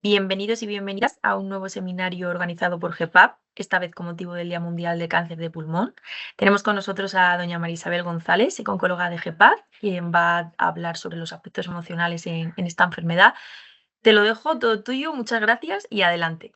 Bienvenidos y bienvenidas a un nuevo seminario organizado por GEPAP, esta vez con motivo del Día Mundial de Cáncer de Pulmón. Tenemos con nosotros a doña María Isabel González, psicóloga de GEPAP, quien va a hablar sobre los aspectos emocionales en esta enfermedad. Te lo dejo todo tuyo, muchas gracias y adelante.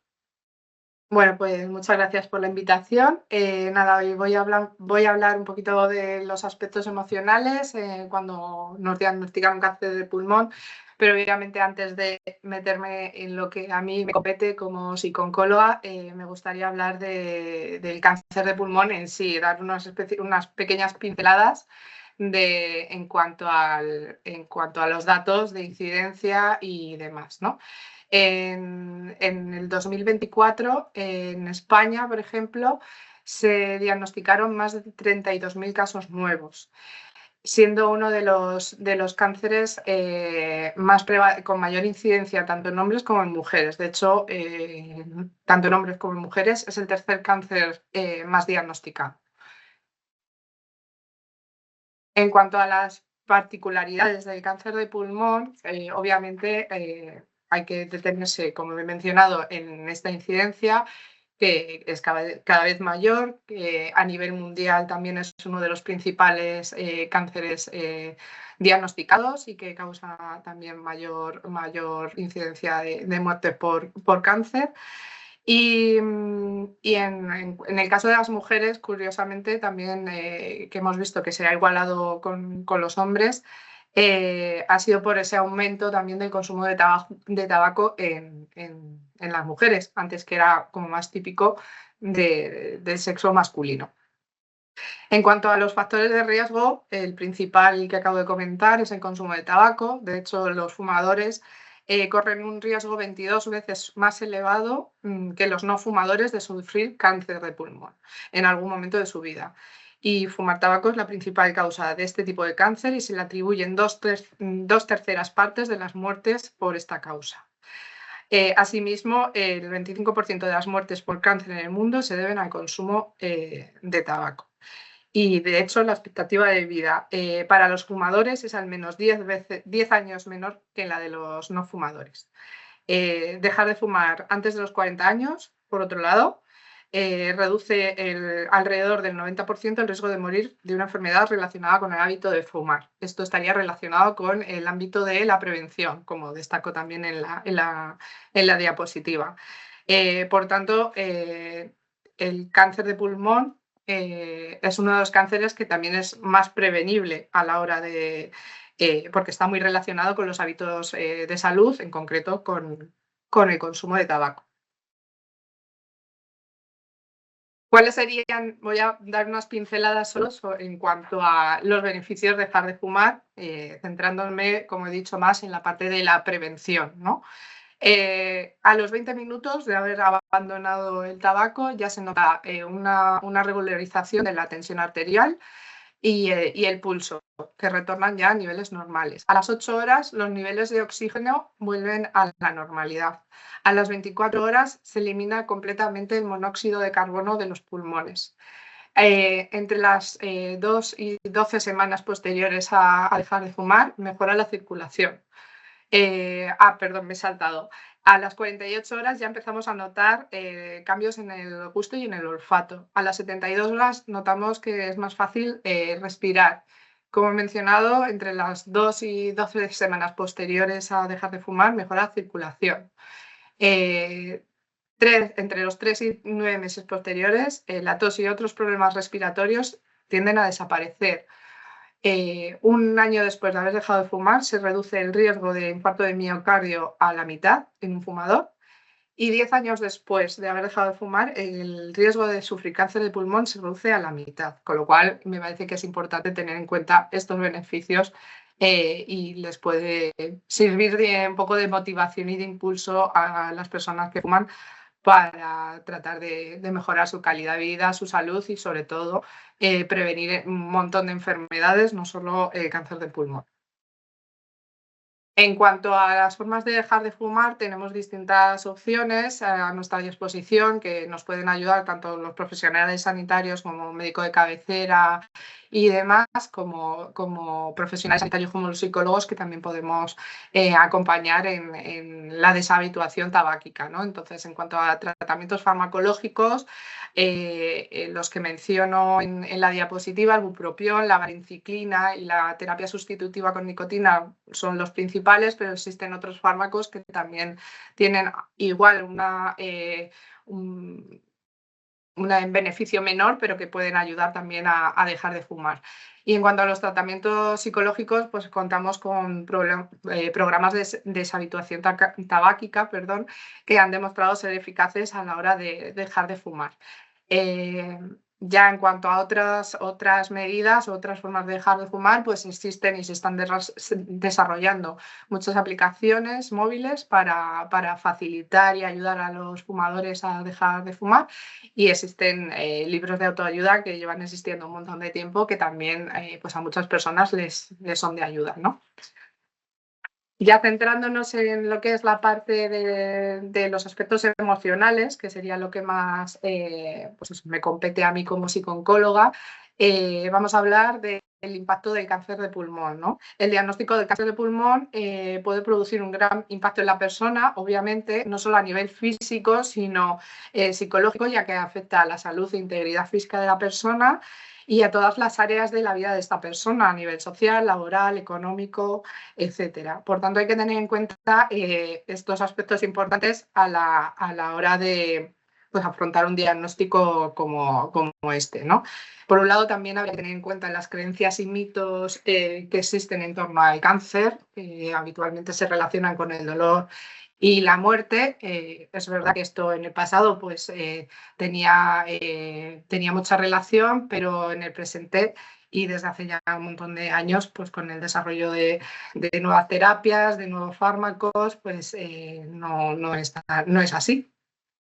Bueno, pues muchas gracias por la invitación. Nada, hoy voy a hablar un poquito de los aspectos emocionales cuando nos diagnostican cáncer de pulmón, pero obviamente antes de meterme en lo que a mí me compete como psicooncóloga, me gustaría hablar del cáncer de pulmón en sí, dar unas pequeñas pinceladas en cuanto a los datos de incidencia y demás, ¿no? En el 2024, en España, por ejemplo, se diagnosticaron más de 32.000 casos nuevos, siendo uno de los cánceres con mayor incidencia tanto en hombres como en mujeres. De hecho, tanto en hombres como en mujeres es el tercer cáncer más diagnosticado. En cuanto a las particularidades del cáncer de pulmón, obviamente hay que detenerse, como he mencionado, en esta incidencia, que es cada vez mayor, que a nivel mundial también es uno de los principales cánceres diagnosticados y que causa también mayor incidencia de muerte por cáncer. En el caso de las mujeres, curiosamente, también que hemos visto que se ha igualado con los hombres, ha sido por ese aumento también del consumo de tabaco en las mujeres, antes que era como más típico del sexo masculino. En cuanto a los factores de riesgo, el principal que acabo de comentar es el consumo de tabaco. De hecho, los fumadores corren un riesgo 22 veces más elevado que los no fumadores de sufrir cáncer de pulmón en algún momento de su vida. Y fumar tabaco es la principal causa de este tipo de cáncer y se le atribuyen dos terceras partes de las muertes por esta causa. Asimismo, el 25% de las muertes por cáncer en el mundo se deben al consumo de tabaco. Y de hecho, la expectativa de vida para los fumadores es al menos 10 años menor que la de los no fumadores. Dejar de fumar antes de los 40 años, por otro lado, reduce alrededor del 90% el riesgo de morir de una enfermedad relacionada con el hábito de fumar. Esto estaría relacionado con el ámbito de la prevención, como destaco también en la diapositiva. Por tanto, el cáncer de pulmón es uno de los cánceres que también es más prevenible a la hora de, porque está muy relacionado con los hábitos de salud, en concreto con el consumo de tabaco. ¿Cuáles serían? Voy a dar unas pinceladas solo en cuanto a los beneficios de dejar de fumar, centrándome, como he dicho, más en la parte de la prevención, ¿no? A los 20 minutos de haber abandonado el tabaco ya se nota una regularización de la tensión arterial y el pulso, que retornan ya a niveles normales. A las 8 horas los niveles de oxígeno vuelven a la normalidad. A las 24 horas se elimina completamente el monóxido de carbono de los pulmones. Entre las 2 y 12 semanas posteriores a dejar de fumar, mejora la circulación. Perdón, me he saltado. A las 48 horas ya empezamos a notar cambios en el gusto y en el olfato. A las 72 horas notamos que es más fácil respirar. Como he mencionado, entre las 2 y 12 semanas posteriores a dejar de fumar, mejora la circulación. Entre los 3 y 9 meses posteriores, la tos y otros problemas respiratorios tienden a desaparecer. Un año después de haber dejado de fumar, se reduce el riesgo de infarto de miocardio a la mitad en un fumador. Y 10 años después de haber dejado de fumar, el riesgo de sufrir cáncer de pulmón se reduce a la mitad. Con lo cual, me parece que es importante tener en cuenta estos beneficios y les puede servir de un poco de motivación y de impulso a las personas que fuman para tratar de mejorar su calidad de vida, su salud y, sobre todo, prevenir un montón de enfermedades, no solo cáncer de pulmón. En cuanto a las formas de dejar de fumar, tenemos distintas opciones a nuestra disposición que nos pueden ayudar tanto los profesionales sanitarios como médico de cabecera y demás, como profesionales sanitarios como los psicólogos que también podemos acompañar en la deshabituación tabáquica, ¿no? Entonces, en cuanto a tratamientos farmacológicos, los que menciono en la diapositiva, el bupropión, la varinciclina y la terapia sustitutiva con nicotina son los principales, pero existen otros fármacos que también tienen igual un beneficio menor, pero que pueden ayudar también a dejar de fumar. Y en cuanto a los tratamientos psicológicos, pues contamos con programas de deshabituación tabáquica, que han demostrado ser eficaces a la hora de dejar de fumar. Ya en cuanto a otras medidas, otras formas de dejar de fumar, pues existen y se están desarrollando muchas aplicaciones móviles para facilitar y ayudar a los fumadores a dejar de fumar, y existen libros de autoayuda que llevan existiendo un montón de tiempo que también pues a muchas personas les son de ayuda, ¿no? Ya centrándonos en lo que es la parte de los aspectos emocionales, que sería lo que más pues eso, me compete a mí como psicooncóloga, vamos a hablar del impacto del cáncer de pulmón, ¿no? El diagnóstico del cáncer de pulmón puede producir un gran impacto en la persona, obviamente, no solo a nivel físico, sino psicológico, ya que afecta a la salud e integridad física de la persona y a todas las áreas de la vida de esta persona, a nivel social, laboral, económico, etcétera. Por tanto, hay que tener en cuenta estos aspectos importantes a la hora de pues, afrontar un diagnóstico como este, ¿no? Por un lado, también habría que tener en cuenta las creencias y mitos que existen en torno al cáncer, que habitualmente se relacionan con el dolor y la muerte. Es verdad que esto en el pasado pues, tenía mucha relación, pero en el presente y desde hace ya un montón de años, pues con el desarrollo de nuevas terapias, de nuevos fármacos, pues no es así.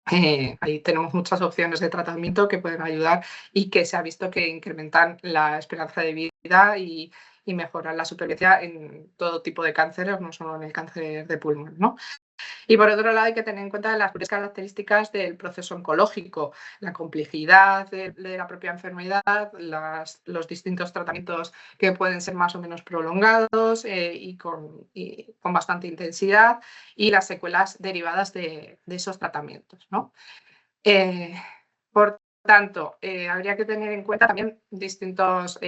Ahí tenemos muchas opciones de tratamiento que pueden ayudar y que se ha visto que incrementan la esperanza de vida y mejoran la supervivencia en todo tipo de cánceres, no solo en el cáncer de pulmón, ¿no? Y por otro lado hay que tener en cuenta las propias características del proceso oncológico, la complejidad de la propia enfermedad, los distintos tratamientos que pueden ser más o menos prolongados y con bastante intensidad, y las secuelas derivadas de esos tratamientos, ¿no? Por tanto, habría que tener en cuenta también distintos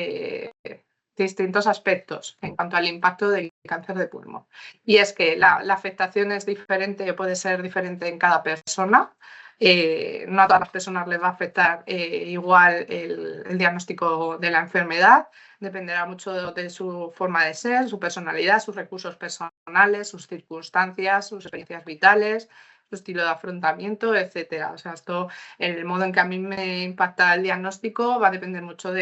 aspectos en cuanto al impacto del cáncer de pulmón. Y es que la afectación es diferente, puede ser diferente en cada persona. No a todas las personas les va a afectar igual el diagnóstico de la enfermedad. Dependerá mucho de su forma de ser, su personalidad, sus recursos personales, sus circunstancias, sus experiencias vitales, su estilo de afrontamiento, etcétera. O sea, el modo en que a mí me impacta el diagnóstico va a depender mucho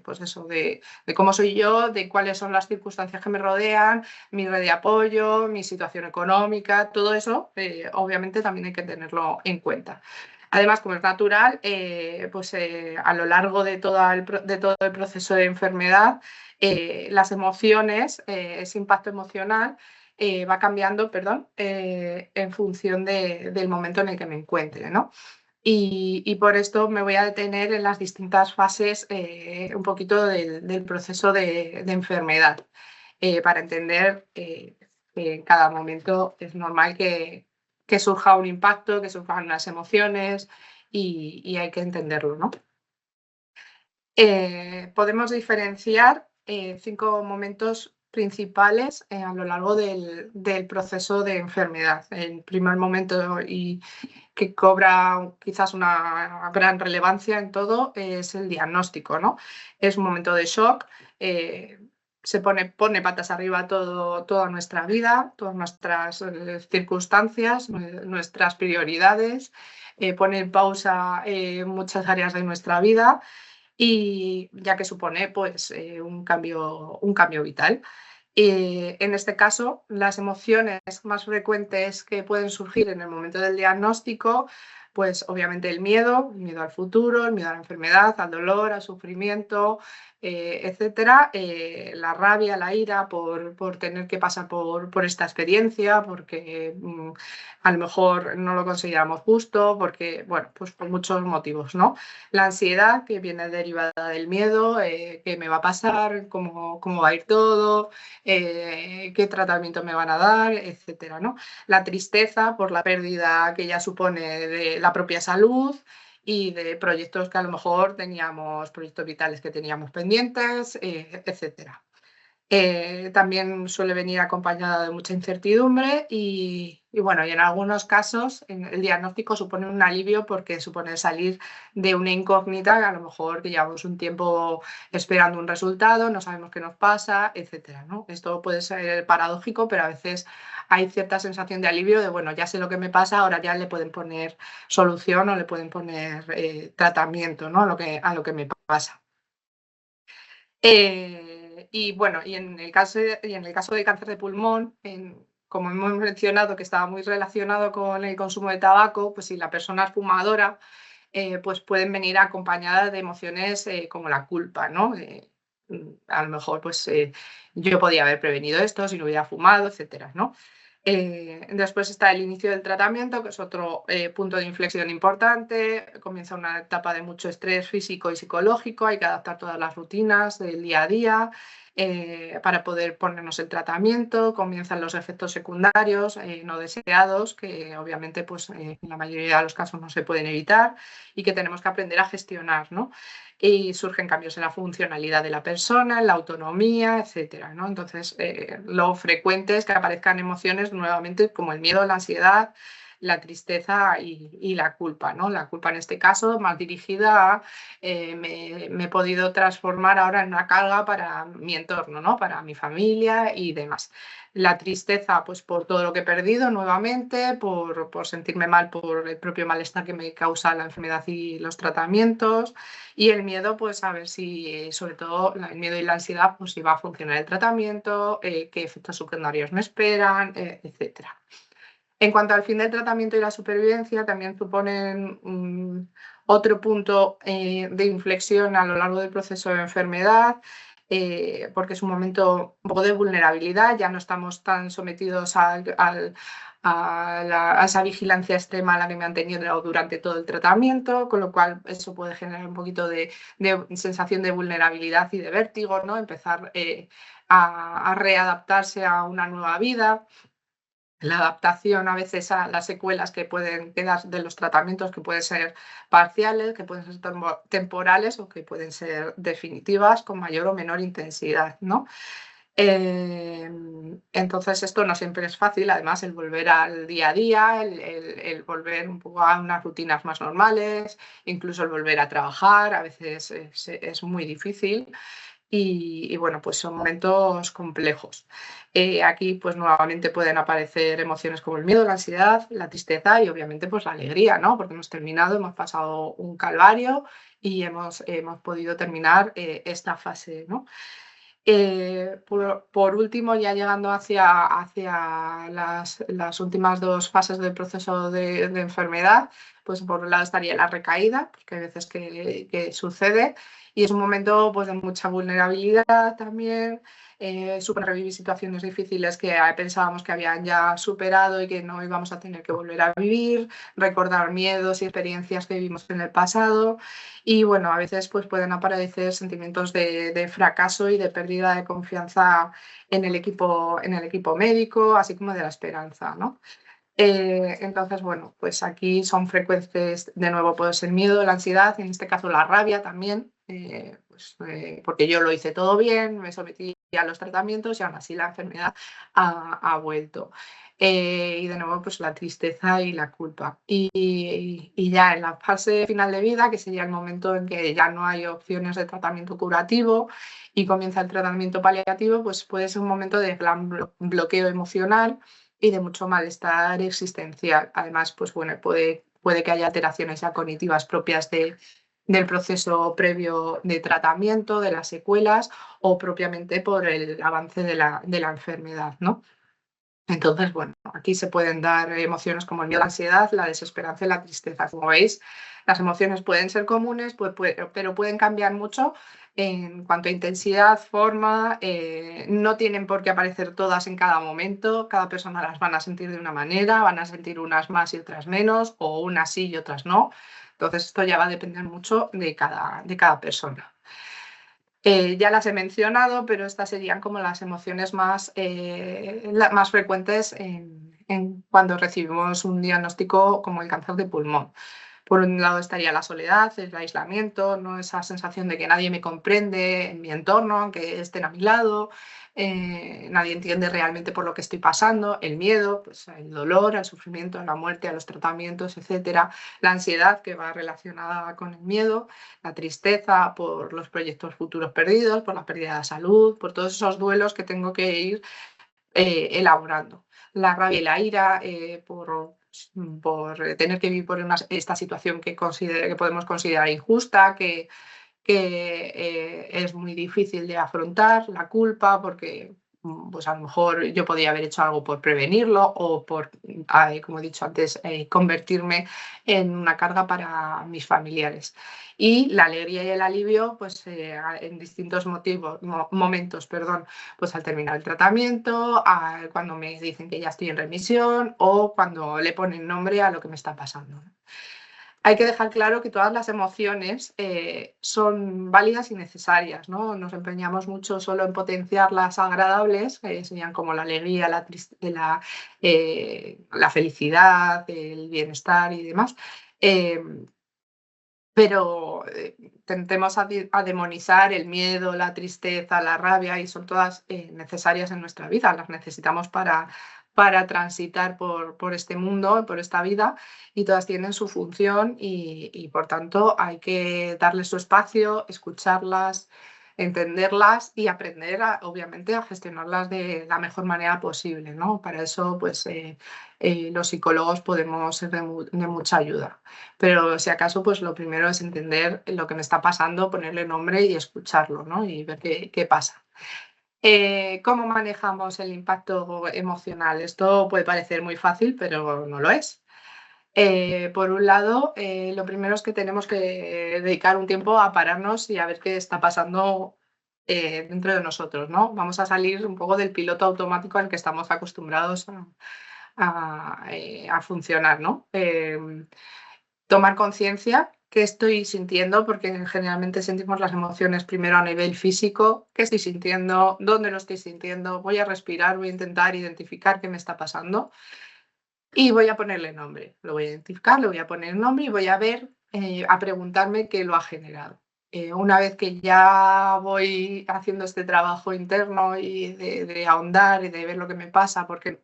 pues eso, de cómo soy yo, de cuáles son las circunstancias que me rodean, mi red de apoyo, mi situación económica, todo eso, obviamente también hay que tenerlo en cuenta. Además, como es natural, pues a lo largo de todo el proceso de enfermedad, las emociones, ese impacto emocional, va cambiando, en función del momento en el que me encuentre, ¿no? Y por esto me voy a detener en las distintas fases un poquito del proceso de enfermedad, para entender que en cada momento es normal que surja un impacto, que surjan unas emociones y hay que entenderlo, ¿no? Podemos diferenciar 5 momentos principales a lo largo del proceso de enfermedad. El primer momento y que cobra quizás una gran relevancia en todo es el diagnóstico, ¿no? Es un momento de shock, se pone patas arriba toda nuestra vida, todas nuestras circunstancias, nuestras prioridades, pone en pausa muchas áreas de nuestra vida, y ya que supone pues, un cambio vital. En este caso, las emociones más frecuentes que pueden surgir en el momento del diagnóstico, pues obviamente el miedo al futuro, el miedo a la enfermedad, al dolor, al sufrimiento, etcétera. La rabia, la ira por tener que pasar por esta experiencia, porque a lo mejor no lo consideramos justo, porque, bueno, pues por muchos motivos, ¿no? La ansiedad, que viene derivada del miedo, qué me va a pasar, cómo va a ir todo, qué tratamiento me van a dar, etcétera, ¿no? La tristeza por la pérdida que ya supone de la propia salud y de proyectos que a lo mejor teníamos, proyectos vitales que teníamos pendientes, etcétera. También suele venir acompañada de mucha incertidumbre y bueno, y en algunos casos el diagnóstico supone un alivio porque supone salir de una incógnita que a lo mejor que llevamos un tiempo esperando un resultado, no sabemos qué nos pasa, etcétera, ¿no? Esto puede ser paradójico, pero a veces hay cierta sensación de alivio de, bueno, ya sé lo que me pasa, ahora ya le pueden poner solución o le pueden poner tratamiento, ¿no? A lo que me pasa. Y bueno, y en el caso de cáncer de pulmón, como hemos mencionado que estaba muy relacionado con el consumo de tabaco, pues si la persona es fumadora, pues pueden venir acompañadas de emociones como la culpa, ¿no? A lo mejor, pues yo podía haber prevenido esto si no hubiera fumado, etcétera, ¿no? Después está el inicio del tratamiento, que es otro punto de inflexión importante. Comienza una etapa de mucho estrés físico y psicológico, hay que adaptar todas las rutinas del día a día para poder ponernos el tratamiento. Comienzan los efectos secundarios no deseados, que obviamente pues, en la mayoría de los casos no se pueden evitar y que tenemos que aprender a gestionar, ¿no? Y surgen cambios en la funcionalidad de la persona, en la autonomía, etcétera, ¿no? Entonces, lo frecuente es que aparezcan emociones nuevamente como el miedo, la ansiedad, la tristeza y la culpa, ¿no? La culpa en este caso más dirigida a me he podido transformar ahora en una carga para mi entorno, ¿no? Para mi familia y demás. La tristeza, pues por todo lo que he perdido nuevamente, por sentirme mal por el propio malestar que me causa la enfermedad y los tratamientos. Y el miedo, pues a ver si, sobre todo el miedo y la ansiedad, pues si va a funcionar el tratamiento, qué efectos secundarios me esperan, etcétera. En cuanto al fin del tratamiento y la supervivencia, también suponen otro punto de inflexión a lo largo del proceso de enfermedad, porque es un momento un poco de vulnerabilidad, ya no estamos tan sometidos a esa vigilancia extrema a la que me han tenido durante todo el tratamiento, con lo cual eso puede generar un poquito de sensación de vulnerabilidad y de vértigo, ¿no? Empezar a readaptarse a una nueva vida. La adaptación a veces a las secuelas que pueden quedar de los tratamientos, que pueden ser parciales, que pueden ser temporales o que pueden ser definitivas con mayor o menor intensidad, ¿no? Entonces esto no siempre es fácil, además el volver al día a día, el volver un poco a unas rutinas más normales, incluso el volver a trabajar, a veces es muy difícil. Y bueno, pues son momentos complejos. Aquí pues nuevamente pueden aparecer emociones como el miedo, la ansiedad, la tristeza y obviamente pues la alegría, ¿no? Porque hemos terminado, hemos pasado un calvario y hemos podido terminar esta fase, ¿no? Por último, ya llegando hacia las últimas dos fases del proceso de enfermedad, pues por un lado estaría la recaída, porque hay veces que sucede y es un momento pues, de mucha vulnerabilidad también, supone revivir situaciones difíciles que pensábamos que habían ya superado y que no íbamos a tener que volver a vivir, recordar miedos y experiencias que vivimos en el pasado. Y bueno, a veces pues, pueden aparecer sentimientos de fracaso y de pérdida de confianza en el equipo médico, así como de la esperanza, ¿no? Entonces, bueno, pues aquí son frecuentes, de nuevo, puede ser el miedo, la ansiedad, en este caso la rabia también, porque yo lo hice todo bien, me sometí a los tratamientos y aún así la enfermedad ha vuelto. Y de nuevo, pues la tristeza y la culpa. Y ya en la fase final de vida, que sería el momento en que ya no hay opciones de tratamiento curativo y comienza el tratamiento paliativo, pues puede ser un momento de gran bloqueo emocional y de mucho malestar existencial. Además, pues bueno, puede que haya alteraciones ya cognitivas propias del proceso previo de tratamiento, de las secuelas o propiamente por el avance de la enfermedad, ¿no? Entonces, bueno, aquí se pueden dar emociones como el miedo, la ansiedad, la desesperanza y la tristeza. Como veis, las emociones pueden ser comunes, pero pueden cambiar mucho en cuanto a intensidad, forma, no tienen por qué aparecer todas en cada momento, cada persona las van a sentir de una manera, van a sentir unas más y otras menos, o unas sí y otras no. Entonces, esto ya va a depender mucho de cada persona. Ya las he mencionado, pero estas serían como las emociones más frecuentes cuando recibimos un diagnóstico como el cáncer de pulmón. Por un lado estaría la soledad, el aislamiento, ¿no? Esa sensación de que nadie me comprende en mi entorno, aunque estén a mi lado, nadie entiende realmente por lo que estoy pasando, el miedo, pues, el dolor, el sufrimiento, la muerte, a los tratamientos, etcétera, la ansiedad que va relacionada con el miedo, la tristeza por los proyectos futuros perdidos, por la pérdida de salud, por todos esos duelos que tengo que ir elaborando. La rabia y la ira por tener que vivir por esta situación que podemos considerar injusta, que es muy difícil de afrontar, la culpa, porque pues a lo mejor yo podía haber hecho algo por prevenirlo o por, como he dicho antes, convertirme en una carga para mis familiares. Y la alegría y el alivio, pues en distintos momentos, pues al terminar el tratamiento, cuando me dicen que ya estoy en remisión o cuando le ponen nombre a lo que me está pasando. Hay que dejar claro que todas las emociones son válidas y necesarias, ¿no? Nos empeñamos mucho solo en potenciar las agradables, que serían como la alegría, la felicidad, el bienestar y demás. Pero tendemos a demonizar el miedo, la tristeza, la rabia, y son todas necesarias en nuestra vida, las necesitamos para transitar por este mundo, por esta vida, y todas tienen su función y por tanto hay que darles su espacio, escucharlas, entenderlas y aprender, obviamente, a gestionarlas de la mejor manera posible, ¿no? Para eso, pues, los psicólogos podemos ser de mucha ayuda. Pero si acaso, pues lo primero es entender lo que me está pasando, ponerle nombre y escucharlo, ¿no? Y ver qué pasa. ¿Cómo manejamos el impacto emocional? Esto puede parecer muy fácil, pero no lo es. Por un lado, lo primero es que tenemos que dedicar un tiempo a pararnos y a ver qué está pasando dentro de nosotros, ¿no? Vamos a salir un poco del piloto automático al que estamos acostumbrados a funcionar, ¿no? Tomar conciencia qué estoy sintiendo, porque generalmente sentimos las emociones primero a nivel físico, qué estoy sintiendo, dónde lo estoy sintiendo, voy a respirar, voy a intentar identificar qué me está pasando y voy a ponerle nombre. Lo voy a identificar, le voy a poner nombre y voy a ver, a preguntarme qué lo ha generado. Una vez que ya voy haciendo este trabajo interno y de ahondar y de ver lo que me pasa, por qué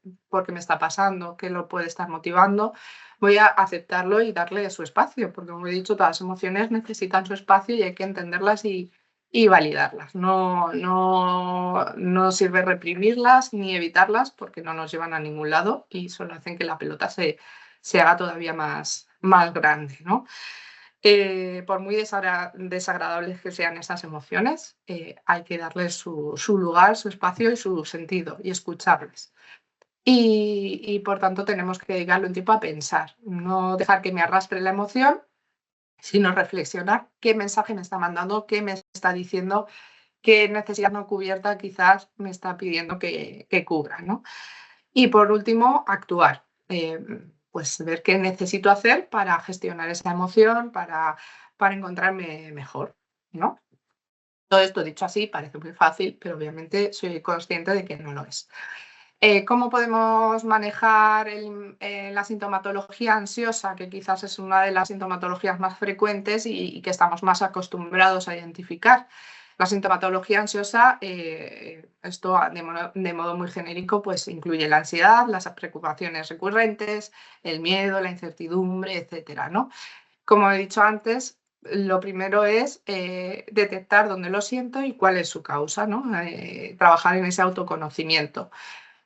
me está pasando, qué lo puede estar motivando, voy a aceptarlo y darle su espacio, porque como he dicho, todas las emociones necesitan su espacio y hay que entenderlas y validarlas. No sirve reprimirlas ni evitarlas porque no nos llevan a ningún lado y solo hacen que la pelota se haga todavía más grande, ¿no? Por muy desagradables que sean esas emociones, hay que darles su lugar, su espacio y su sentido y escucharles. Y por tanto tenemos que dedicarle un tiempo a pensar, no dejar que me arrastre la emoción, sino reflexionar qué mensaje me está mandando, qué me está diciendo, qué necesidad no cubierta quizás me está pidiendo que cubra, ¿no? Y por último, actuar. Pues ver qué necesito hacer para gestionar esa emoción, para encontrarme mejor, ¿no? Todo esto dicho así parece muy fácil, pero obviamente soy consciente de que no lo es. ¿Cómo podemos manejar la sintomatología ansiosa, que quizás es una de las sintomatologías más frecuentes y que estamos más acostumbrados a identificar? La sintomatología ansiosa, esto de modo muy genérico, pues incluye la ansiedad, las preocupaciones recurrentes, el miedo, la incertidumbre, etcétera, ¿no? Como he dicho antes, lo primero es detectar dónde lo siento y cuál es su causa, ¿no? Trabajar en ese autoconocimiento.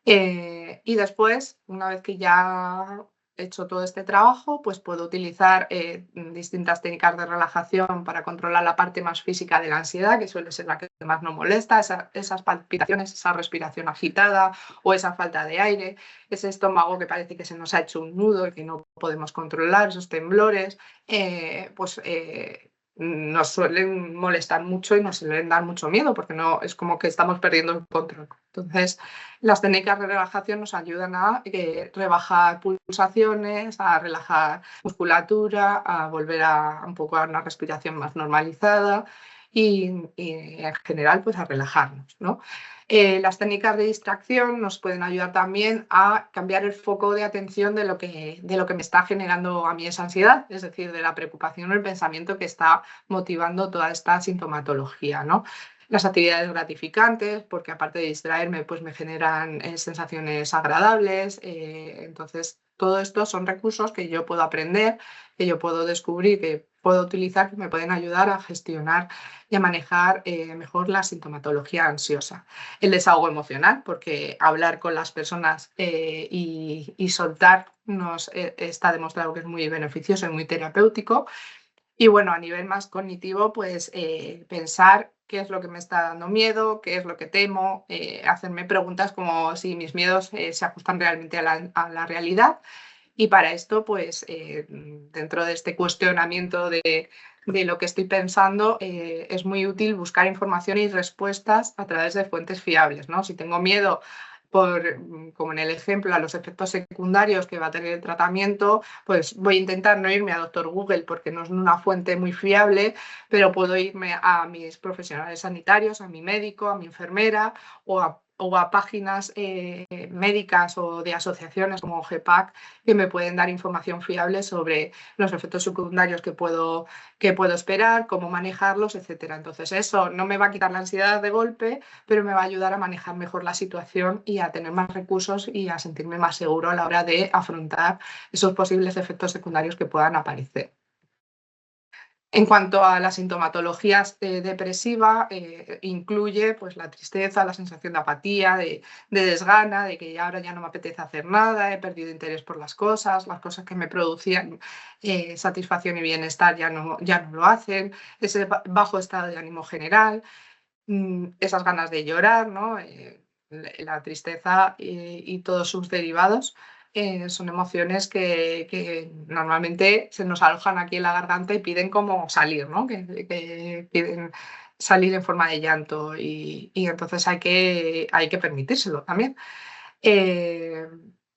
Y después, una vez que ya hecho todo este trabajo, pues puedo utilizar distintas técnicas de relajación para controlar la parte más física de la ansiedad, que suele ser la que más nos molesta, esas palpitaciones, esa respiración agitada o esa falta de aire, ese estómago que parece que se nos ha hecho un nudo y que no podemos controlar, esos temblores, nos suelen molestar mucho y nos suelen dar mucho miedo porque no es como que estamos perdiendo el control. Entonces, las técnicas de relajación nos ayudan a rebajar pulsaciones, a relajar musculatura, a volver a un poco a una respiración más normalizada y en general pues a relajarnos, ¿no? Las técnicas de distracción nos pueden ayudar también a cambiar el foco de atención de lo que me está generando a mí esa ansiedad, es decir, de la preocupación o el pensamiento que está motivando toda esta sintomatología, ¿no? Las actividades gratificantes, porque aparte de distraerme, pues me generan sensaciones agradables. Entonces, todo esto son recursos que yo puedo aprender, que yo puedo descubrir, que puedo utilizar, que me pueden ayudar a gestionar y a manejar mejor la sintomatología ansiosa. El desahogo emocional, porque hablar con las personas y soltar está demostrado que es muy beneficioso y muy terapéutico. Y bueno, a nivel más cognitivo, pues pensar qué es lo que me está dando miedo, qué es lo que temo, hacerme preguntas como si mis miedos se ajustan realmente a la realidad. Y para esto, pues dentro de este cuestionamiento de lo que estoy pensando, es muy útil buscar información y respuestas a través de fuentes fiables, ¿no? Si tengo miedo como en el ejemplo, a los efectos secundarios que va a tener el tratamiento, pues voy a intentar no irme a Doctor Google porque no es una fuente muy fiable, pero puedo irme a mis profesionales sanitarios, a mi médico, a mi enfermera o a páginas médicas o de asociaciones como GEPAC que me pueden dar información fiable sobre los efectos secundarios que puedo esperar, cómo manejarlos, etcétera. Entonces eso no me va a quitar la ansiedad de golpe, pero me va a ayudar a manejar mejor la situación y a tener más recursos y a sentirme más seguro a la hora de afrontar esos posibles efectos secundarios que puedan aparecer. En cuanto a la sintomatología depresiva, incluye pues, la tristeza, la sensación de apatía, de desgana, de que ahora ya no me apetece hacer nada, he perdido interés por las cosas que me producían satisfacción y bienestar ya no lo hacen, ese bajo estado de ánimo general, esas ganas de llorar, ¿no? La tristeza y todos sus derivados son emociones que normalmente se nos alojan aquí en la garganta y piden como salir, ¿no? Que piden salir en forma de llanto y entonces hay que permitírselo también. Eh,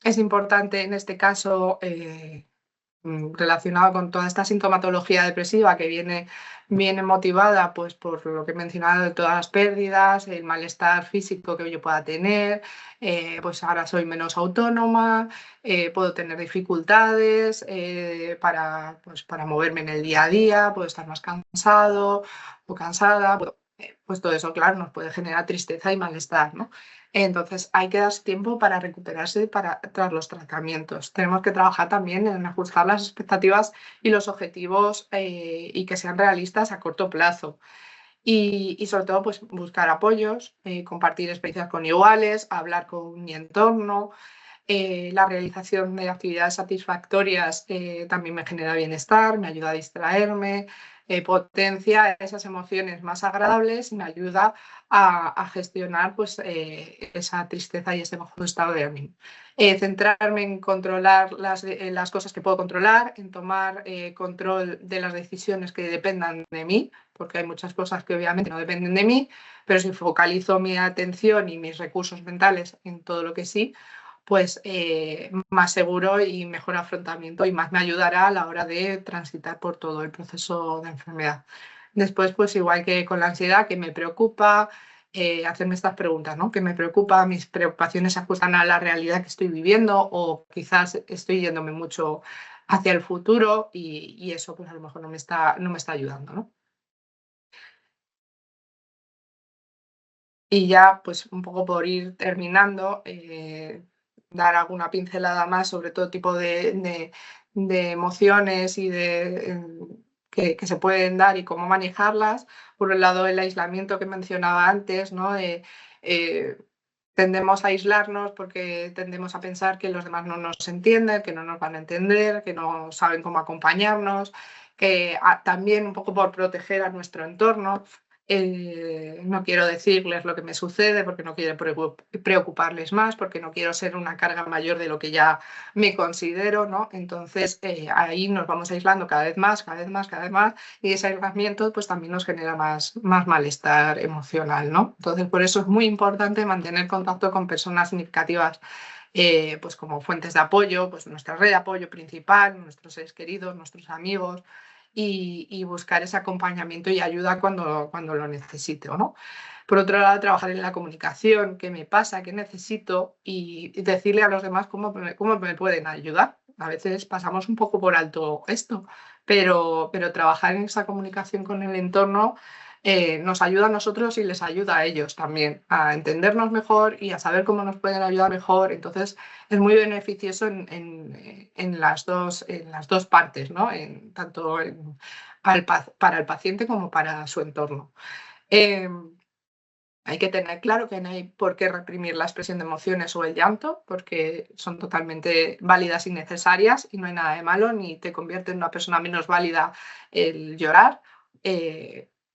es importante en este caso relacionado con toda esta sintomatología depresiva que viene motivada pues, por lo que he mencionado de todas las pérdidas, el malestar físico que yo pueda tener, pues ahora soy menos autónoma, puedo tener dificultades pues, para moverme en el día a día, puedo estar más cansado o cansada, pues todo eso, claro, nos puede generar tristeza y malestar, ¿no? Entonces hay que darse tiempo para recuperarse tras los tratamientos. Tenemos que trabajar también en ajustar las expectativas y los objetivos y que sean realistas a corto plazo. Y sobre todo, pues buscar apoyos, compartir experiencias con iguales, hablar con mi entorno. La realización de actividades satisfactorias también me genera bienestar, me ayuda a distraerme, potencia esas emociones más agradables y me ayuda a gestionar pues, esa tristeza y ese bajo estado de ánimo. Centrarme en controlar las cosas que puedo controlar, en tomar control de las decisiones que dependan de mí, porque hay muchas cosas que obviamente no dependen de mí, pero si focalizo mi atención y mis recursos mentales en todo lo que sí, pues más seguro y mejor afrontamiento y más me ayudará a la hora de transitar por todo el proceso de enfermedad. Después, pues igual que con la ansiedad, que me preocupa, hacerme estas preguntas, ¿no? ¿Qué me preocupa? ¿Mis preocupaciones se ajustan a la realidad que estoy viviendo o quizás estoy yéndome mucho hacia el futuro y eso pues a lo mejor no me está ayudando, ¿no? Y ya, pues un poco por ir terminando, dar alguna pincelada más sobre todo tipo de emociones y que se pueden dar y cómo manejarlas. Por un lado, el aislamiento que mencionaba antes, ¿no? Eh, tendemos a aislarnos porque tendemos a pensar que los demás no nos entienden, que no nos van a entender, que no saben cómo acompañarnos, también un poco por proteger a nuestro entorno. No quiero decirles lo que me sucede porque no quiero preocuparles más, porque no quiero ser una carga mayor de lo que ya me considero, ¿no? Entonces ahí nos vamos aislando cada vez más, cada vez más, cada vez más, y ese aislamiento pues también nos genera más malestar emocional, ¿no? Entonces por eso es muy importante mantener contacto con personas significativas, pues como fuentes de apoyo, pues nuestra red de apoyo principal, nuestros seres queridos, nuestros amigos, y buscar ese acompañamiento y ayuda cuando lo necesito, ¿no? Por otro lado, trabajar en la comunicación, qué me pasa, qué necesito, y decirle a los demás cómo me pueden ayudar. A veces pasamos un poco por alto esto, pero trabajar en esa comunicación con el entorno nos ayuda a nosotros y les ayuda a ellos también a entendernos mejor y a saber cómo nos pueden ayudar mejor. Entonces, es muy beneficioso en las dos partes, ¿no? Tanto para el paciente como para su entorno. Hay que tener claro que no hay por qué reprimir la expresión de emociones o el llanto, porque son totalmente válidas y necesarias y no hay nada de malo, ni te convierte en una persona menos válida el llorar.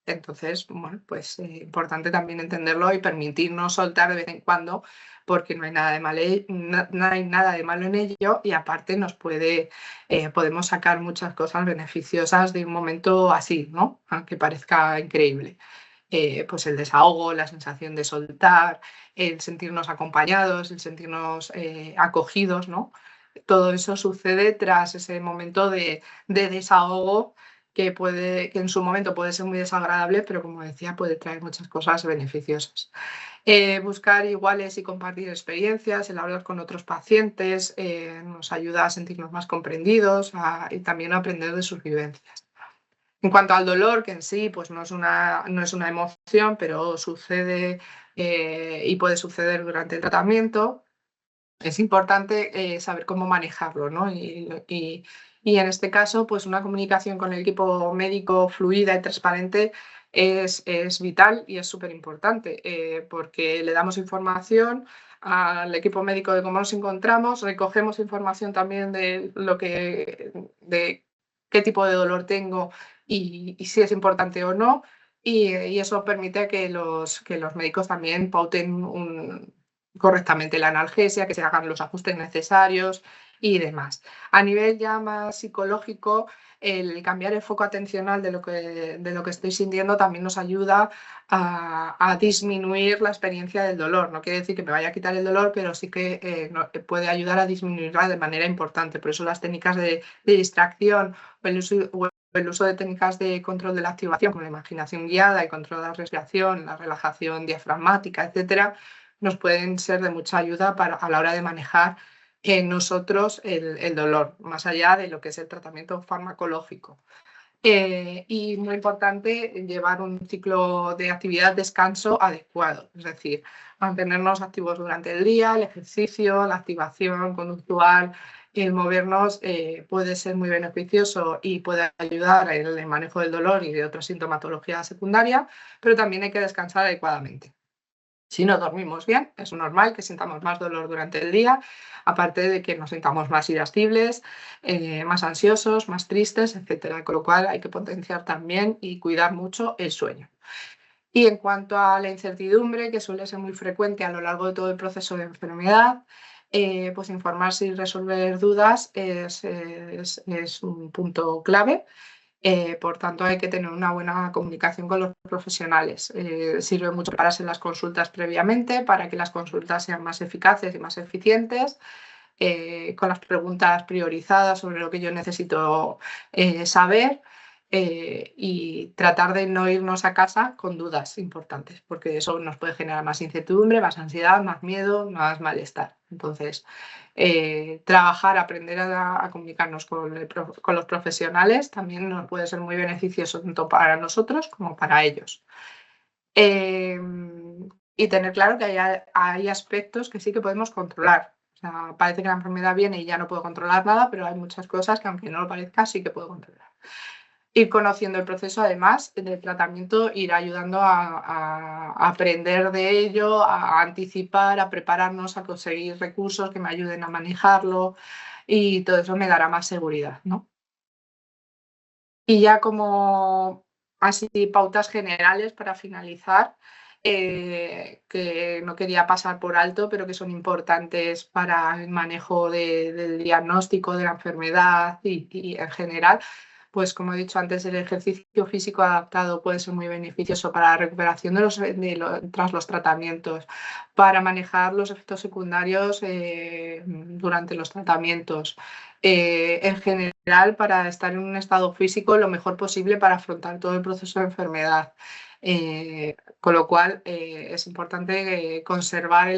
Entonces, bueno, pues importante también entenderlo y permitirnos soltar de vez en cuando, porque no hay nada de malo, no hay nada de malo en ello, y aparte podemos sacar muchas cosas beneficiosas de un momento así, ¿no? Aunque parezca increíble. Pues el desahogo, la sensación de soltar, el sentirnos acompañados, el sentirnos acogidos, ¿no? Todo eso sucede tras ese momento de desahogo que en su momento puede ser muy desagradable, pero como decía, puede traer muchas cosas beneficiosas. Buscar iguales y compartir experiencias, el hablar con otros pacientes, nos ayuda a sentirnos más comprendidos y también a aprender de sus vivencias. En cuanto al dolor, que en sí pues no es una emoción, pero sucede y puede suceder durante el tratamiento, es importante saber cómo manejarlo, ¿no? Y en este caso, pues una comunicación con el equipo médico fluida y transparente es vital y es súper importante, porque le damos información al equipo médico de cómo nos encontramos, recogemos información también de qué tipo de dolor tengo y si es importante o no, y eso permite que los médicos también pauten correctamente la analgesia, que se hagan los ajustes necesarios y demás. A nivel ya más psicológico, el cambiar el foco atencional de lo que estoy sintiendo también nos ayuda a disminuir la experiencia del dolor. No quiere decir que me vaya a quitar el dolor, pero sí que puede ayudar a disminuirla de manera importante. Por eso las técnicas de distracción o el uso de técnicas de control de la activación, como la imaginación guiada, el control de la respiración, la relajación diafragmática, etcétera, nos pueden ser de mucha ayuda a la hora de manejar en nosotros el dolor, más allá de lo que es el tratamiento farmacológico. Y muy importante llevar un ciclo de actividad-descanso adecuado, es decir, mantenernos activos durante el día, el ejercicio, la activación conductual, el movernos puede ser muy beneficioso y puede ayudar en el manejo del dolor y de otra sintomatología secundaria, pero también hay que descansar adecuadamente. Si no dormimos bien, es normal que sintamos más dolor durante el día, aparte de que nos sintamos más irascibles, más ansiosos, más tristes, etcétera. Con lo cual hay que potenciar también y cuidar mucho el sueño. Y en cuanto a la incertidumbre, que suele ser muy frecuente a lo largo de todo el proceso de enfermedad, pues informarse y resolver dudas es un punto clave. Por tanto, hay que tener una buena comunicación con los profesionales. Sirve mucho para hacer las consultas previamente, para que las consultas sean más eficaces y más eficientes, con las preguntas priorizadas sobre lo que yo necesito saber, y tratar de no irnos a casa con dudas importantes, porque eso nos puede generar más incertidumbre, más ansiedad, más miedo, más malestar. Entonces, trabajar, aprender a comunicarnos con los profesionales también nos puede ser muy beneficioso tanto para nosotros como para ellos. Y tener claro que hay aspectos que sí que podemos controlar. O sea, parece que la enfermedad viene y ya no puedo controlar nada, pero hay muchas cosas que aunque no lo parezca sí que puedo controlar. ir conociendo el proceso, además del tratamiento, ir ayudando a aprender de ello, a anticipar, a prepararnos, a conseguir recursos que me ayuden a manejarlo y todo eso me dará más seguridad, ¿no? Y ya como así pautas generales para finalizar, que no quería pasar por alto, pero que son importantes para el manejo del diagnóstico de la enfermedad y en general, pues como he dicho antes, el ejercicio físico adaptado puede ser muy beneficioso para la recuperación tras los tratamientos, para manejar los efectos secundarios durante los tratamientos. En general, para estar en un estado físico lo mejor posible para afrontar todo el proceso de enfermedad. Con lo cual, es importante conservar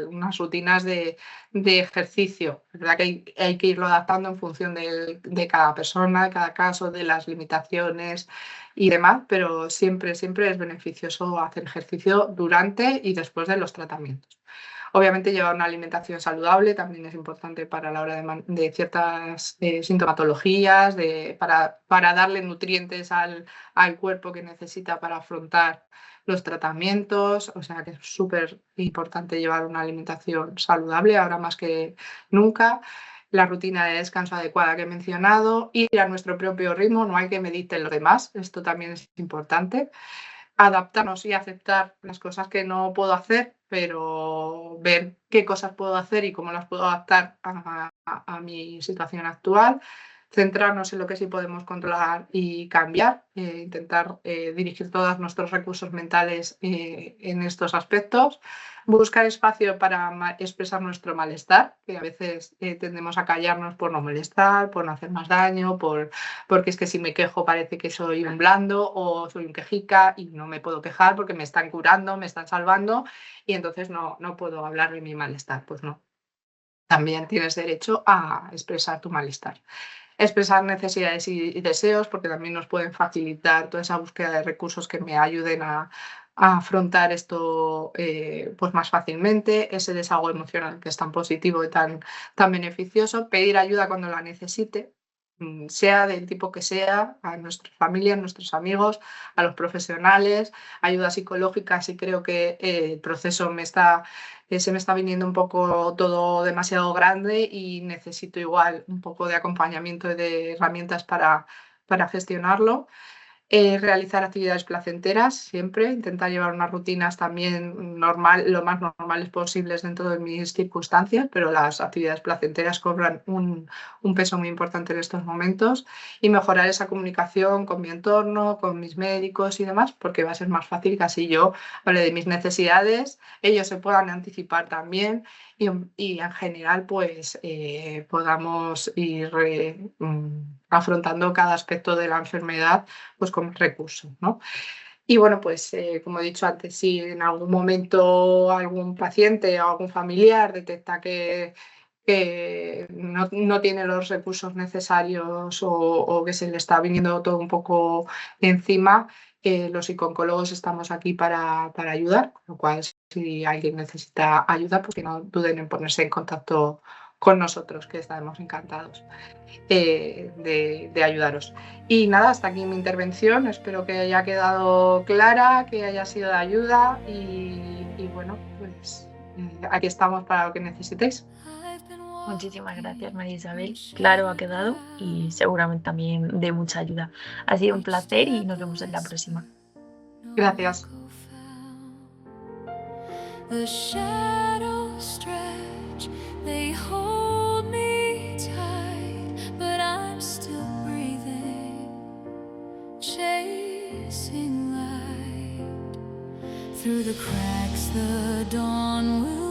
unas rutinas de ejercicio. Es verdad que hay que irlo adaptando en función de cada persona, de cada caso, de las limitaciones y demás, pero siempre, siempre es beneficioso hacer ejercicio durante y después de los tratamientos. Obviamente llevar una alimentación saludable también es importante para la hora de ciertas sintomatologías, para darle nutrientes al cuerpo que necesita para afrontar los tratamientos. O sea que es súper importante llevar una alimentación saludable, ahora más que nunca. La rutina de descanso adecuada que he mencionado, ir a nuestro propio ritmo, no hay que me dicten los demás, esto también es importante. Adaptarnos y aceptar las cosas que no puedo hacer, pero ver qué cosas puedo hacer y cómo las puedo adaptar a mi situación actual, centrarnos en lo que sí podemos controlar y cambiar, intentar dirigir todos nuestros recursos mentales en estos aspectos, buscar espacio para expresar nuestro malestar, que a veces tendemos a callarnos por no molestar, por no hacer más daño, porque es que si me quejo parece que soy un blando o soy un quejica y no me puedo quejar porque me están curando, me están salvando y entonces no puedo hablar de mi malestar. Pues no, también tienes derecho a expresar tu malestar. Expresar necesidades y deseos, porque también nos pueden facilitar toda esa búsqueda de recursos que me ayuden a afrontar esto pues más fácilmente, ese desahogo emocional que es tan positivo y tan beneficioso, pedir ayuda cuando la necesite, sea del tipo que sea, a nuestra familia, a nuestros amigos, a los profesionales, ayuda psicológica, si creo que el proceso se me está viniendo un poco todo demasiado grande y necesito igual un poco de acompañamiento y de herramientas para gestionarlo. Realizar actividades placenteras siempre, intentar llevar unas rutinas también lo más normales posibles dentro de mis circunstancias, pero las actividades placenteras cobran un peso muy importante en estos momentos y mejorar esa comunicación con mi entorno, con mis médicos y demás, porque va a ser más fácil que así yo hable de mis necesidades, ellos se puedan anticipar también y en general pues podamos ir afrontando cada aspecto de la enfermedad pues con recursos, ¿no? Y bueno, pues como he dicho antes, si en algún momento algún paciente o algún familiar detecta que no tiene los recursos necesarios o que se le está viniendo todo un poco encima, los psicólogos estamos aquí para ayudar, con lo cual si alguien necesita ayuda, pues que no duden en ponerse en contacto con nosotros, que estaremos encantados de ayudaros. Y nada, hasta aquí mi intervención. Espero que haya quedado clara, que haya sido de ayuda y bueno, pues aquí estamos para lo que necesitéis. Muchísimas gracias, María Isabel. Claro, ha quedado y seguramente también de mucha ayuda. Ha sido un placer y nos vemos en la próxima. Gracias. The shadows stretch, they hold me tight, but I'm still breathing, chasing light. Through the cracks the dawn will